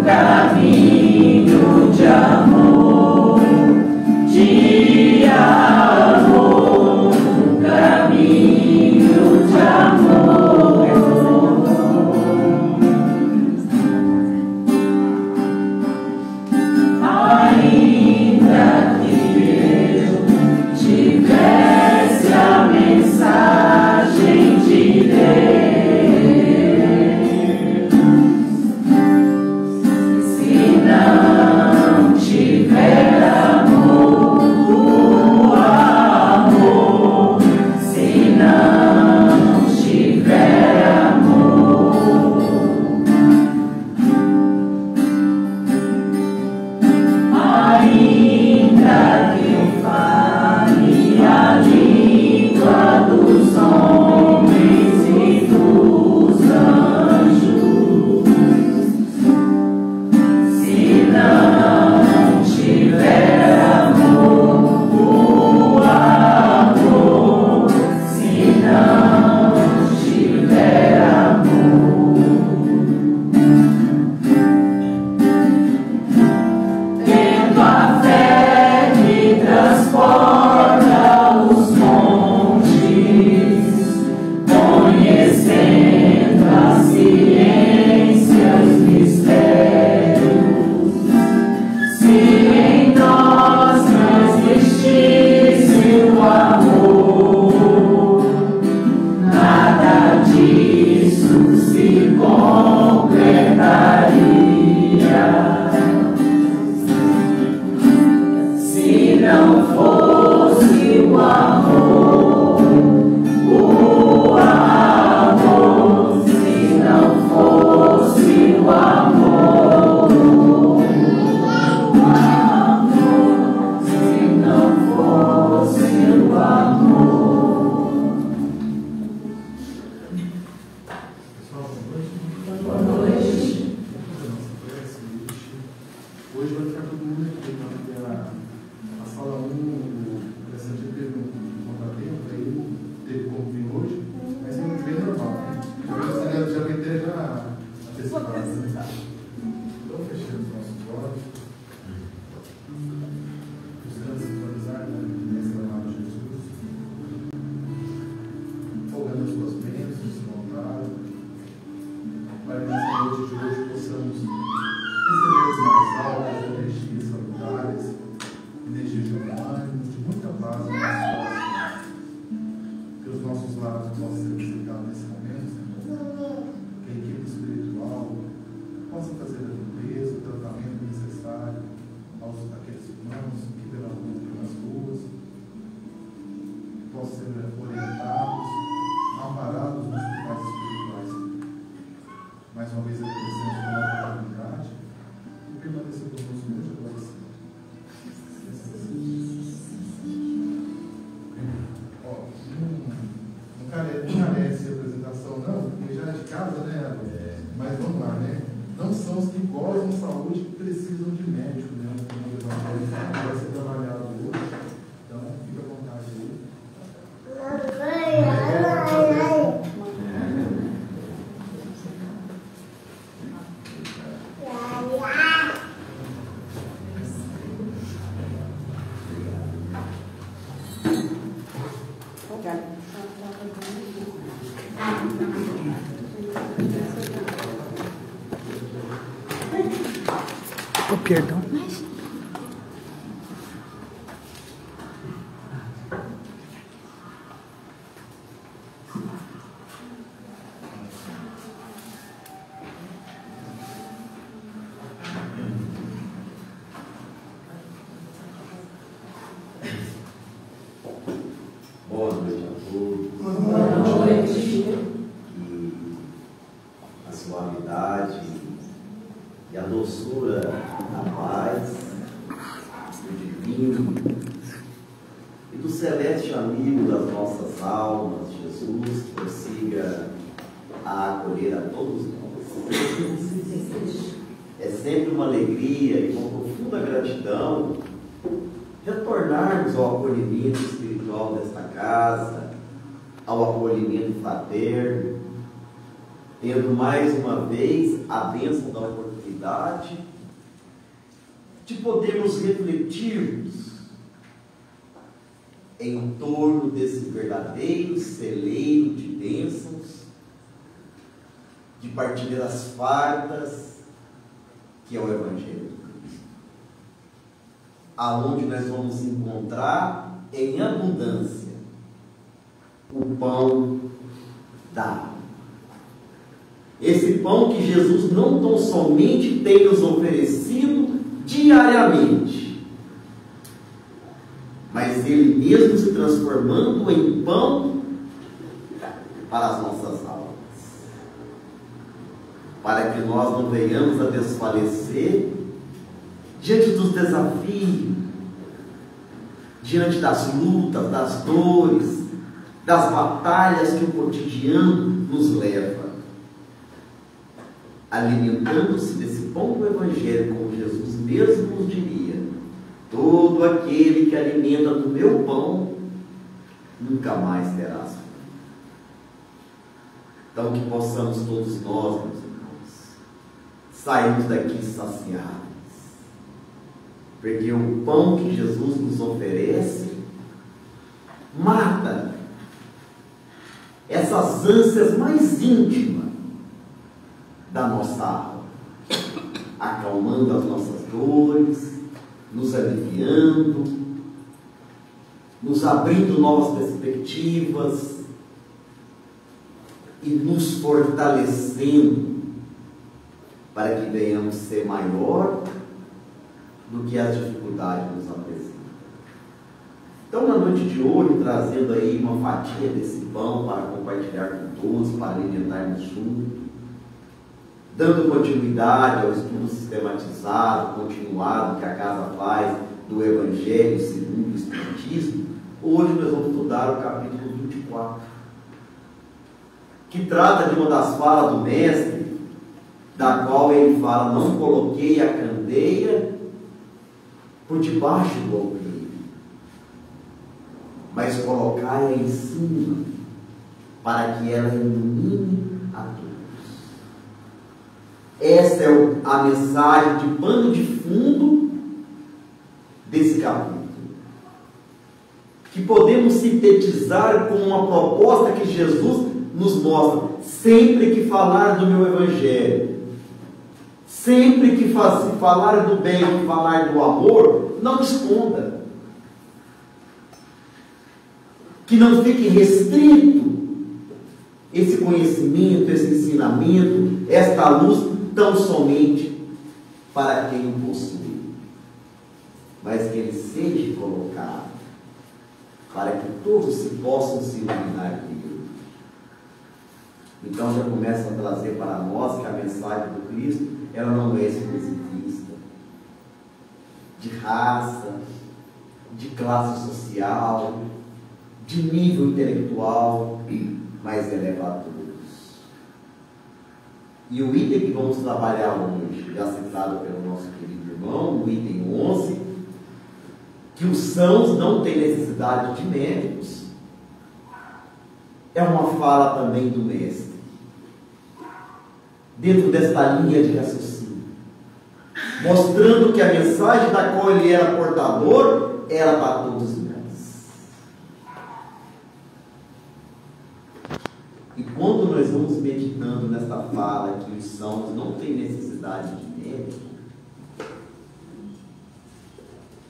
caminho de amor, de amor, caminho de amor. Ainda que eu tivesse a mensagem de Deus, Perdão. Boa noite a todos. Boa noite. Que a suavidade e a doçura da paz, do divino e do celeste amigo das nossas almas, Jesus, prossiga a acolher a todos nós. É sempre uma alegria e uma profunda gratidão retornarmos ao acolhimento espiritual desta casa, ao acolhimento fraterno, tendo mais uma vez a bênção da oportunidade de podermos refletirmos em torno desse verdadeiro celeiro de bênçãos, de partilhas fartas, que é o Evangelho de Cristo, aonde nós vamos encontrar em abundância o pão da alma. Esse pão que Jesus não tão somente tem nos oferecido diariamente, mas Ele mesmo se transformando em pão para as nossas almas, para que nós não venhamos a desfalecer diante dos desafios, diante das lutas, das dores, das batalhas que o cotidiano nos leva, alimentando-se desse pão do Evangelho, como Jesus mesmo nos diria: todo aquele que alimenta do meu pão nunca mais terá fome. Então, que possamos todos nós, meus irmãos, sairmos daqui saciados, porque o pão que Jesus nos oferece mata essas ânsias mais íntimas da nossa alma, acalmando as nossas dores, nos aliviando, nos abrindo novas perspectivas e nos fortalecendo para que venhamos ser maior do que as dificuldades nos apresentam. Então, na noite de hoje, trazendo aí uma fatia desse pão para compartilhar com todos, para alimentarmos juntos, dando continuidade ao estudo sistematizado, continuado que a casa faz do Evangelho segundo o Espiritismo, hoje nós vamos estudar o capítulo 24, que trata de uma das falas do Mestre, da qual ele fala: não coloquei a candeia por debaixo do alqueire, mas colocai-a em cima, para que ela ilumine a todos. Essa é a mensagem de pano de fundo desse capítulo, que podemos sintetizar com uma proposta que Jesus nos mostra: sempre que falar do meu Evangelho, sempre que falar do bem, falar do amor, não esconda, que não fique restrito esse conhecimento, esse ensinamento, esta luz tão somente para quem o possui, mas que ele seja colocado para que todos se possam se iluminar dele. Então já começa a trazer para nós que a mensagem do Cristo, ela não é exclusivista, de raça, de classe social, de nível intelectual, mas ela é para todos. E o item que vamos trabalhar hoje, já citado pelo nosso querido irmão, o item 11, que os sãos não têm necessidade de médicos, é uma fala também do Mestre, dentro desta linha de raciocínio, mostrando que a mensagem da qual ele era portador era para todos nós. E quando nós vamos meditando nesta fala que os sãos não têm necessidade de médico,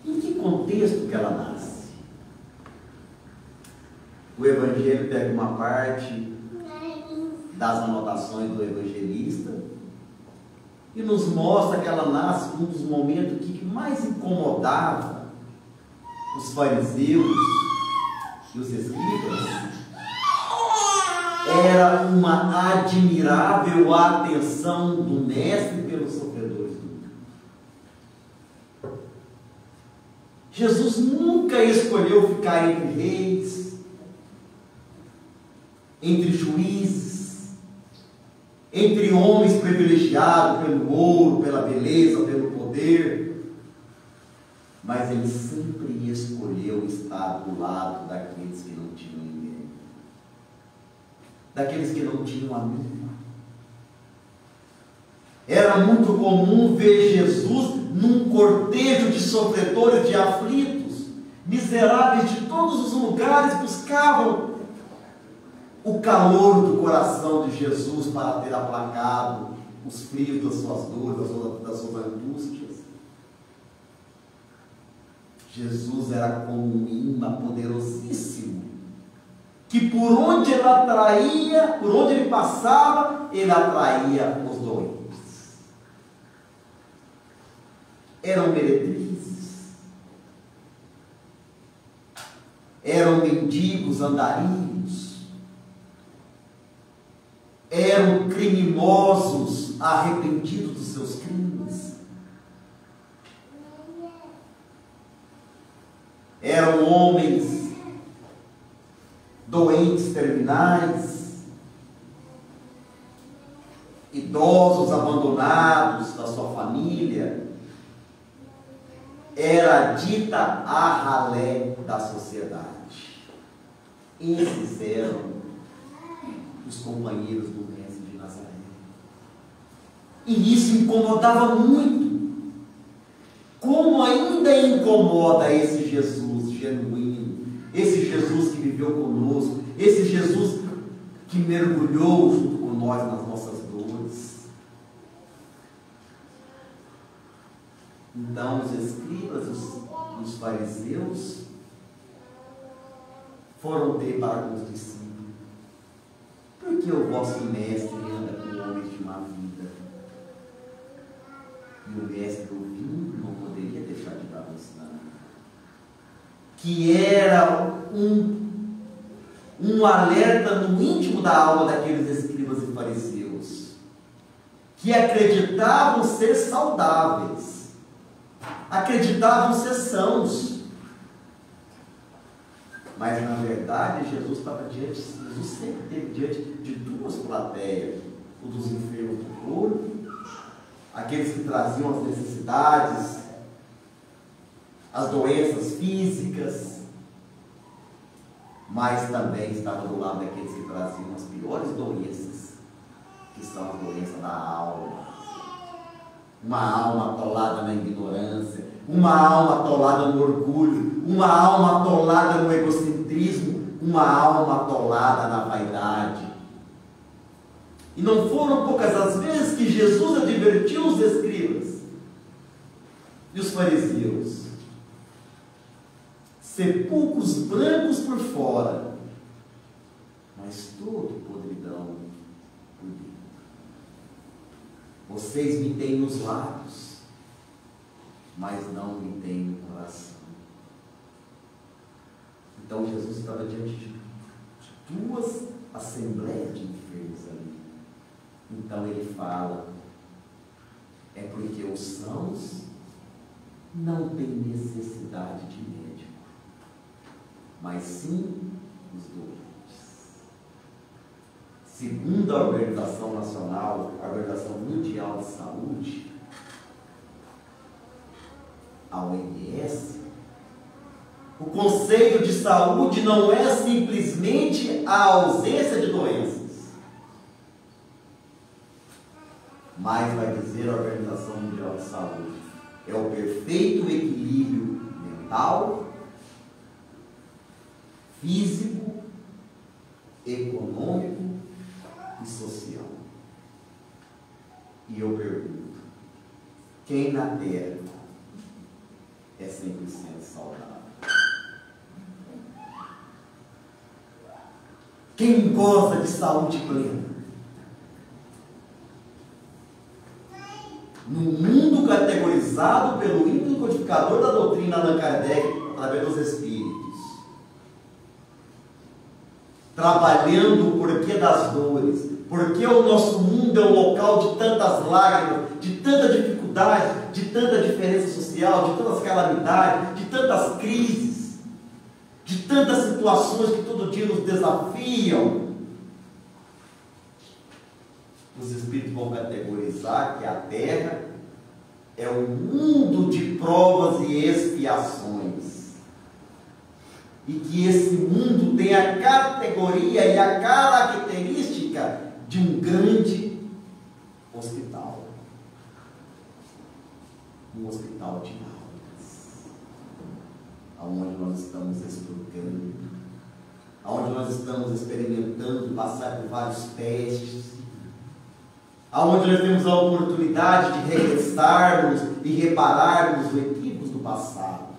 em que contexto que ela nasce? O Evangelho pega uma parte das anotações do evangelista e nos mostra que ela nasce num dos momentos que mais incomodava os fariseus e os escribas. Era uma admirável atenção do Mestre pelos sofredores do mundo. Jesus nunca escolheu ficar entre reis, entre juízes, entre homens privilegiados pelo ouro, pela beleza, pelo poder, mas ele sempre escolheu estar do lado daqueles que não tinham ninguém, daqueles que não tinham amigo, Era muito comum ver Jesus num cortejo de sofredores, de aflitos, miseráveis de todos os lugares, buscavam o calor do coração de Jesus para ter aplacado os frios das suas dores, das suas angústias. Jesus era como um imã poderosíssimo, que por onde ele atraía, por onde ele passava, ele atraía os doentes. Eram meretrizes, eram mendigos andarilhos, eram criminosos arrependidos dos seus crimes, eram homens doentes terminais, idosos abandonados da sua família. Era dita a ralé da sociedade. Esses eram os companheiros do mestre de Nazaré. E isso incomodava muito. Como ainda incomoda esse Jesus genuíno, esse Jesus que viveu conosco, esse Jesus que mergulhou junto com nós nas nossas dores. Então os escribas, os fariseus, foram ter para com os discípulos: por que o vosso mestre anda com homens de má vida? E o mestre, ouvindo, não poderia deixar de dar um sinal, que era um alerta no íntimo da alma daqueles escribas e fariseus, que acreditavam ser saudáveis, acreditavam ser sãos, mas na verdade Jesus sempre esteve diante de duas plateias: o dos enfermos do corpo, aqueles que traziam as necessidades, as doenças físicas, mas também estava do lado daqueles que traziam as piores doenças, que são as doenças da alma. Uma alma atolada na ignorância, uma alma atolada no orgulho, uma alma atolada no egocentrismo, uma alma atolada na vaidade. E não foram poucas as vezes que Jesus advertiu os escribas e os fariseus: sepulcros brancos por fora, mas todo podridão por dentro. Vocês me têm nos lábios, mas não me têm no coração. Então Jesus estava diante de duas assembleias de enfermos ali. Então ele fala: é porque os sãos não têm necessidade de médico, mas sim os doentes. Segundo a Organização Nacional, a Organização Mundial de Saúde, a OMS, o conceito de saúde não é simplesmente a ausência de doenças, mas vai dizer a Organização Mundial de Saúde, é o perfeito equilíbrio mental, físico, econômico e social. E eu pergunto: quem na Terra é 100% saudável? Quem goza de saúde plena? No mundo categorizado pelo íntimo codificador da doutrina Allan Kardec, através dos espíritos, trabalhando o porquê das dores, porque o nosso mundo é um local de tantas lágrimas, de tanta dificuldade, de tanta diferença social, de tantas calamidades, de tantas crises, de tantas situações que todo dia nos desafiam. Os espíritos vão categorizar que a Terra é um mundo de provas e expiações, e que esse mundo tem a categoria e a característica de um grande hospital. um hospital de almas, aonde nós estamos explorando, aonde nós estamos experimentando passar por vários testes, aonde nós temos a oportunidade de regressarmos e repararmos os equívocos do passado,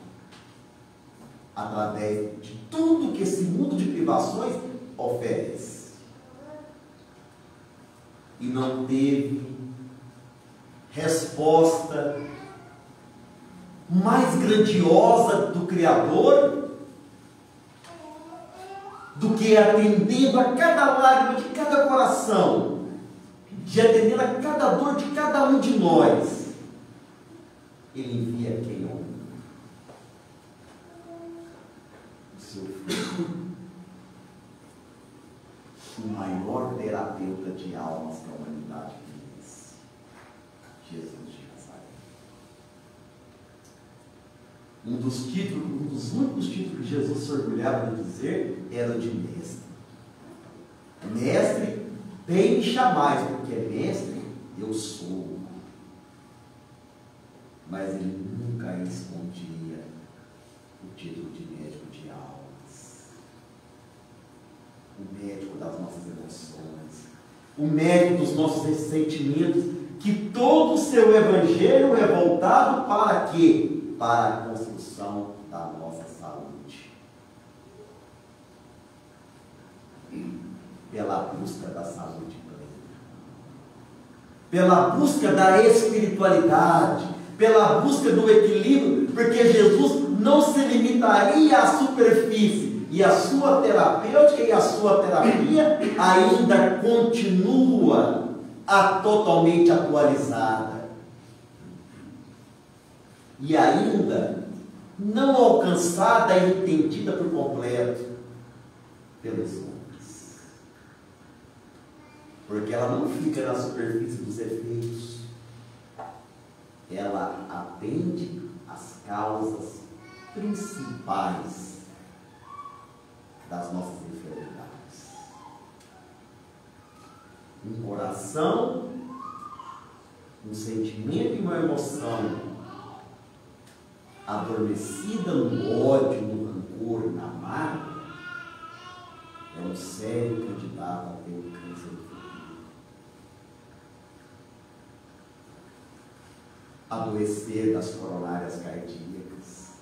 através de tudo que esse mundo de privações oferece. E não teve resposta mais grandiosa do Criador do que atendendo a cada lágrima de cada coração, de atendendo a cada dor de cada um de nós. Ele envia quem ama, o seu filho, o maior terapeuta de almas que a humanidade conhece, Jesus de Nazaré. Um dos únicos títulos que Jesus se orgulhava de dizer era o de mestre. Mestre, bem me chamais, porque mestre eu sou. Mas ele nunca escondia o título de médico de almas, o médico das nossas emoções, o médico dos nossos ressentimentos, que todo o seu evangelho é voltado para quê? Para a construção da nossa saúde, pela busca da saúde plena, pela busca da espiritualidade, pela busca do equilíbrio, porque Jesus não se limitaria à superfície, e a sua terapêutica e a sua terapia ainda continua totalmente atualizada, e ainda não alcançada e entendida por completo pelos homens, porque ela não fica na superfície dos efeitos, ela atende às causas principais das nossas enfermidades. Um coração, um sentimento e uma emoção adormecida no ódio, no rancor, na mágoa, é um sério candidato a ter um câncer do futuro. Adoecer das coronárias cardíacas.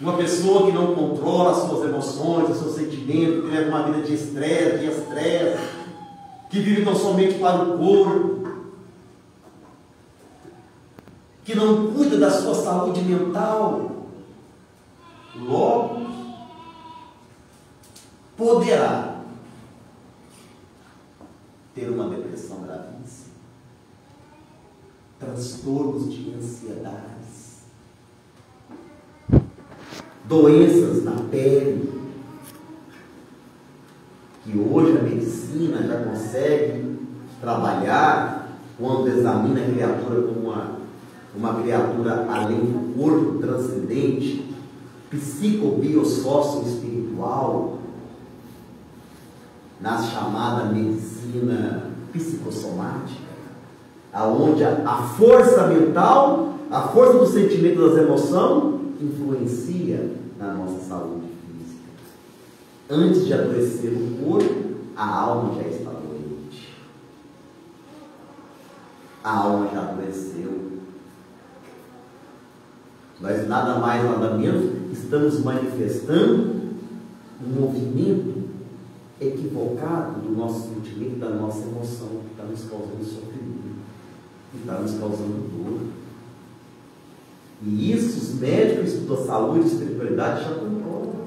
Uma pessoa que não controla as suas emoções, os seus sentimentos, que leva uma vida de estresse, que vive tão somente para o corpo, que não cuida da sua saúde mental, logo poderá ter uma depressão gravíssima, transtornos de ansiedades, doenças na pele, que hoje a medicina já consegue trabalhar quando examina a criatura como uma criatura além do corpo, transcendente, psicobiossocio-espiritual, na chamada medicina psicossomática, aonde a força mental, a força do sentimento, das emoções, influencia na nossa saúde física. Antes de adoecer o corpo, a alma já está doente. A alma já adoeceu. Nós nada mais, nada menos, estamos manifestando um movimento equivocado do nosso sentimento, da nossa emoção, que está nos causando sofrimento, que está nos causando dor. E isso os médicos da saúde e espiritualidade já comprovam.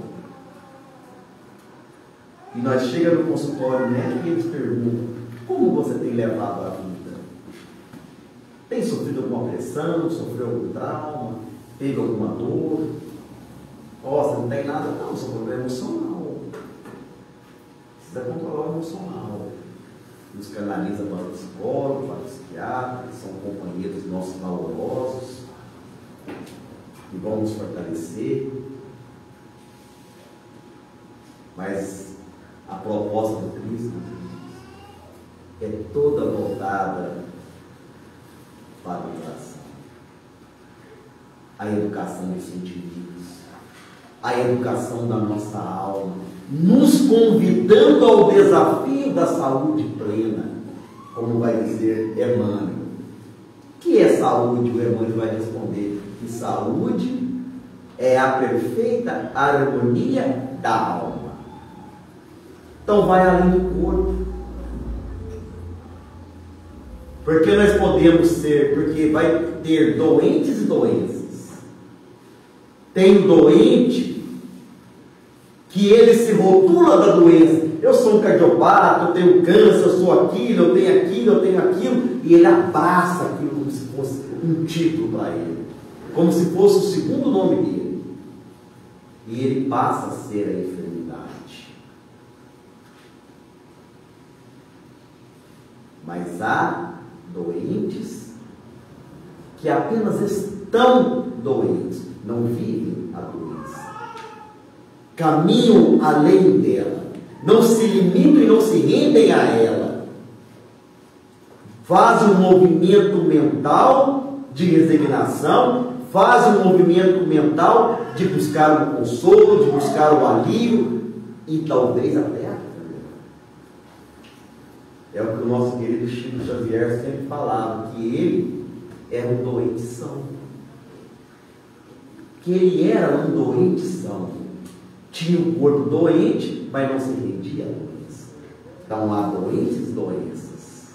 E nós chegamos no consultório médico e eles perguntam: como você tem levado a vida? Tem sofrido alguma pressão? Sofreu algum trauma? Teve alguma dor? Você não tem nada? Não, só problema emocional. Precisa controlar o emocional. Nos canaliza para o psicólogo, para o psiquiatra, que são companheiros nossos valorosos, que vão nos fortalecer. Mas a proposta do Cristo é toda voltada para o coração. A educação dos sentimentos, a educação da nossa alma, nos convidando ao desafio da saúde plena, como vai dizer Emmanuel. O que é saúde? O Emmanuel vai responder que saúde é a perfeita harmonia da alma. Então vai além do corpo. Porque nós podemos ser, porque vai ter doentes e doenças. Tem o doente que ele se rotula da doença. Eu sou um cardiopata, eu tenho câncer, eu sou aquilo, eu tenho aquilo, eu tenho aquilo. E ele abraça aquilo como se fosse um título para ele. Como se fosse o segundo nome dele. E ele passa a ser a enfermidade. Mas há doentes que apenas estão doentes, não vivem a doença, caminham além dela, não se limitam e não se rendem a ela, fazem um movimento mental de resignação, fazem um movimento mental de buscar o consolo, de buscar o alívio e talvez até a cura. É o que o nosso querido Chico Xavier sempre falava, que ele era um doentão. Que ele era um doentão. Tinha um corpo doente, mas não se rendia à doença. Então há doentes e doenças.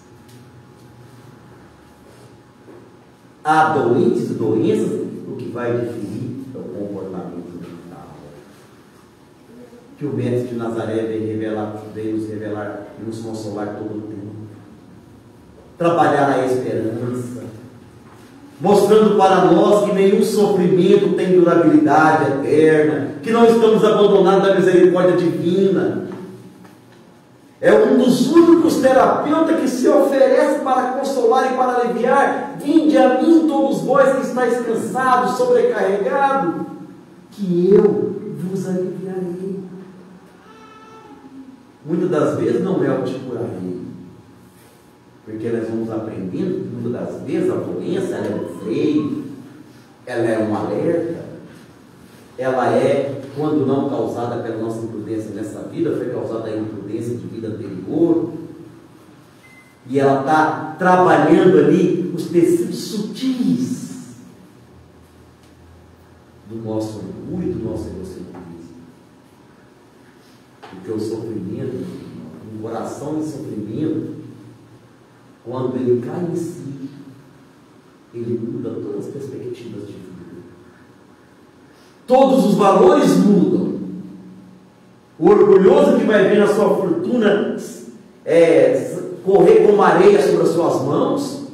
Há doentes e doenças, o que vai definir é o comportamento mental. Que o Mestre de Nazaré veio nos revelar e nos consolar todo o tempo. Trabalhar a esperança, mostrando para nós que nenhum sofrimento tem durabilidade eterna, que não estamos abandonados da misericórdia divina. É um dos únicos terapeutas que se oferece para consolar e para aliviar. Vinde a mim todos vós que estáis cansados, sobrecarregados, que eu vos aliviarei. Muitas das vezes não é o te curarei, porque nós vamos aprendendo que muitas das vezes a doença ela é um freio, ela é um alerta, ela é, quando não causada pela nossa imprudência nessa vida, foi causada a imprudência de vida anterior, e ela está trabalhando ali os tecidos sutis do nosso orgulho, do nosso egocentrismo. Porque o sofrimento, um coração de sofrimento, quando ele cai em si, ele muda todas as perspectivas de vida. Todos os valores mudam. O orgulhoso que vai ver a sua fortuna correr como areia sobre as suas mãos,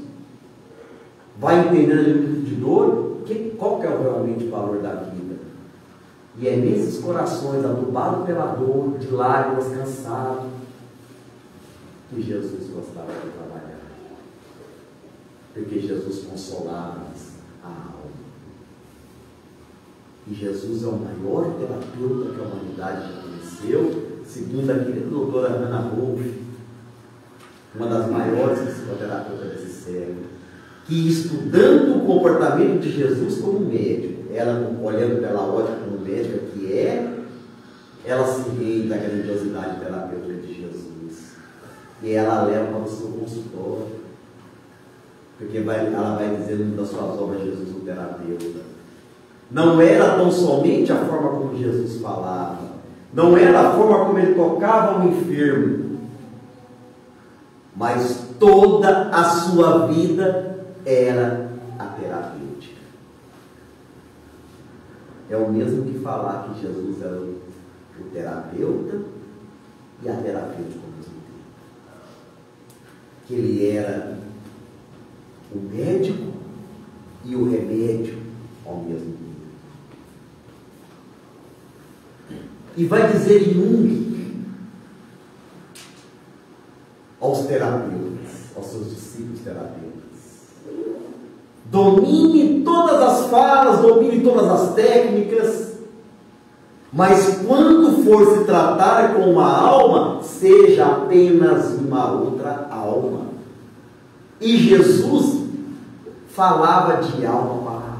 vai entender ali um pouco de dor, qual que é realmente o valor da vida. E é nesses corações adubados pela dor, de lágrimas, cansados, que Jesus gostava de trabalhar. Porque Jesus consolava a alma. E Jesus é o maior terapeuta que a humanidade já conheceu, segundo a querida doutora Hannah Wolff, uma das maiores psicoterapeutas desse século, que estudando o comportamento de Jesus como médico, ela olhando pela ótica como médica que ela se rende da grandiosidade terapêutica de Jesus. E ela leva para o seu consultório, porque ela vai dizer numa das suas obras, Jesus o terapeuta. Não era tão somente a forma como Jesus falava, não era a forma como ele tocava o enfermo, mas toda a sua vida era a terapêutica. É o mesmo que falar que Jesus era o terapeuta e a terapêutica ao mesmo tempo. Que ele era o médico e o remédio ao mesmo tempo. E vai dizer Jung aos terapeutas, aos seus discípulos terapeutas: domine todas as falas, domine todas as técnicas, mas quando for se tratar com uma alma, seja apenas uma outra alma. E Jesus falava de alma para alma.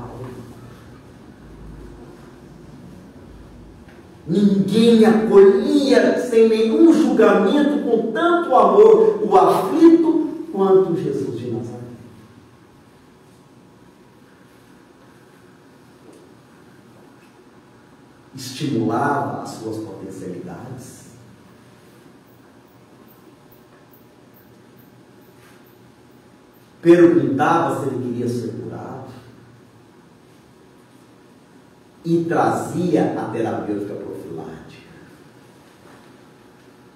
Ninguém acolhia sem nenhum julgamento, com tanto amor, o aflito quanto Jesus de Nazaré. Estimulava as suas potencialidades. Perguntava se ele queria ser curado. E trazia a terapêutica profilática.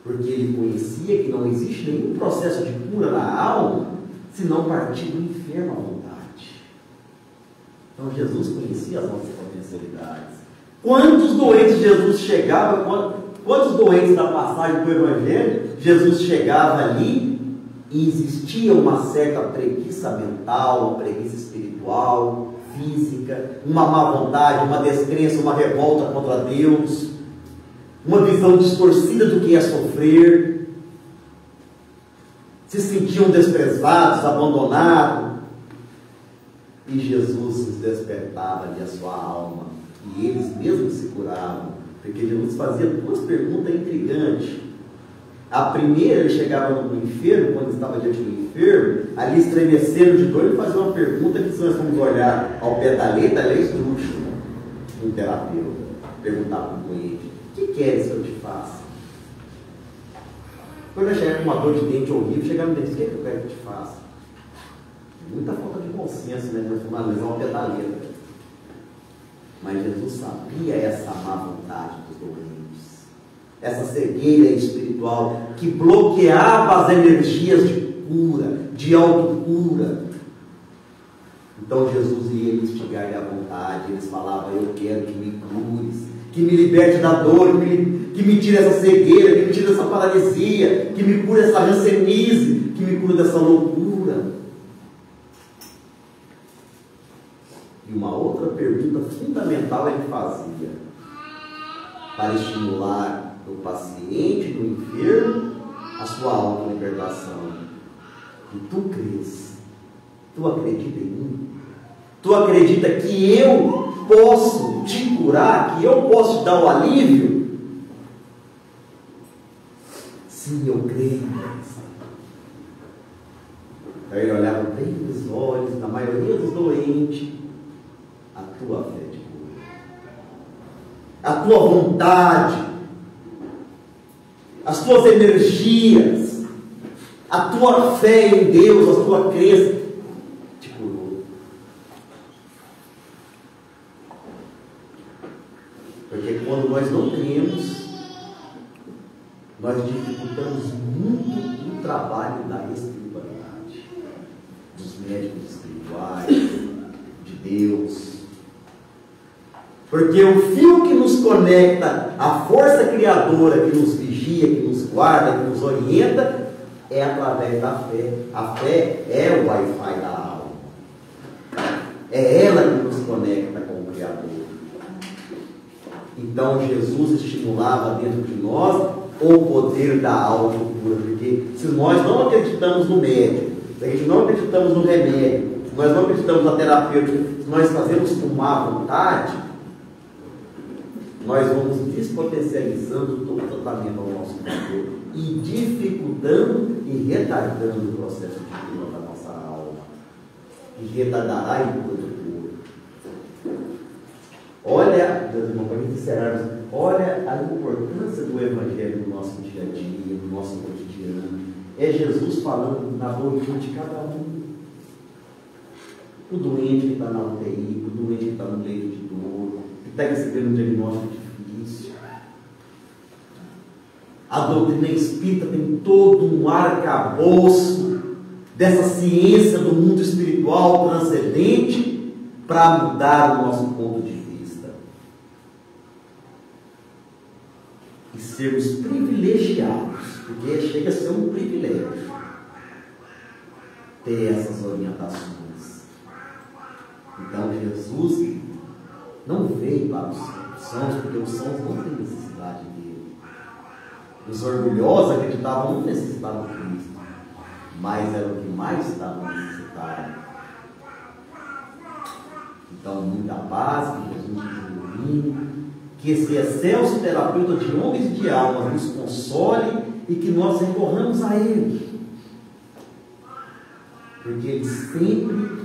Porque ele conhecia que não existe nenhum processo de cura na alma se não partir do enfermo à vontade. Então Jesus conhecia as nossas potencialidades. Quantos doentes Jesus chegava, quantos doentes da passagem do Evangelho, Jesus chegava ali e existia uma certa preguiça mental, uma preguiça espiritual, física, uma má vontade, uma descrença, uma revolta contra Deus, uma visão distorcida do que é sofrer, se sentiam desprezados, abandonados, e Jesus lhes despertava ali a sua alma, e eles mesmos se curavam, porque Jesus fazia duas perguntas intrigantes. A primeira, ele chegava no enfermo, quando estava diante do enfermo, ali estremecendo de dor, ele fazia uma pergunta que, se nós vamos olhar ao pé da letra, ela é esdrúxula. Um terapeuta perguntava para o doente: o que queres que eu te faça? Quando eu chegar com uma dor de dente horrível, chegar no dentista: o que é que eu quero que eu te faça? Muita falta de bom senso, né? Nós vamos analisar ao pé da letra. Mas Jesus sabia essa má vontade dos doentes, essa cegueira espiritual que bloqueava as energias de cura, de autocura. Então Jesus ia instigar-lhe a vontade. Eles falavam: eu quero que me cures, que me liberte da dor, que me tire essa cegueira, que me tire essa paralisia, que me cure essa rancenise, que me cure dessa loucura. E uma outra pergunta fundamental ele fazia, para estimular no paciente, no enfermo, a sua auto-libertação: e tu crês? Tu acredita em mim? Tu acredita que eu posso te curar? Que eu posso te dar o alívio? Sim, eu creio. Aí ele olhava bem nos olhos da maioria dos doentes: a tua fé te cura, a tua vontade, as tuas energias, a tua fé em Deus, a tua crença te curou. Porque quando nós não cremos, nós dificultamos muito o trabalho da espiritualidade, dos médicos espirituais, de Deus. Porque o fio que nos conecta à força criadora, que nos vigia, que nos guarda, que nos orienta, é através da fé. A fé é o Wi-Fi da alma. É ela que nos conecta com o Criador. Então Jesus estimulava dentro de nós o poder da autocura. Porque se nós não acreditamos no médico, se a gente não acreditamos no remédio, se nós não acreditamos na terapêutica, se nós fazemos com má vontade, nós vamos despotencializando todo o tratamento ao nosso corpo e dificultando e retardando o processo de cura da nossa alma, que retardará em todo o corpo. Olha, meus irmãos, para encerrarmos, olha a importância do Evangelho no nosso dia a dia, no nosso cotidiano. É Jesus falando na dor de cada um. O doente que está na UTI, o doente que está no leito de dor, que está recebendo um diagnóstico difícil. A doutrina espírita tem todo um arcabouço dessa ciência do mundo espiritual transcendente para mudar o nosso ponto de vista. E sermos privilegiados, porque chega a ser um privilégio ter essas orientações. Então Jesus não veio para os sãos, porque os sãos não têm necessidade dele. Os orgulhosos acreditavam não necessitar do Cristo, mas era o que mais estava necessitado. Então, muita paz, que Jesus nos ilumine, que esse excelso terapeuta de homens e de almas nos console e que nós recorramos a Ele, porque Ele sempre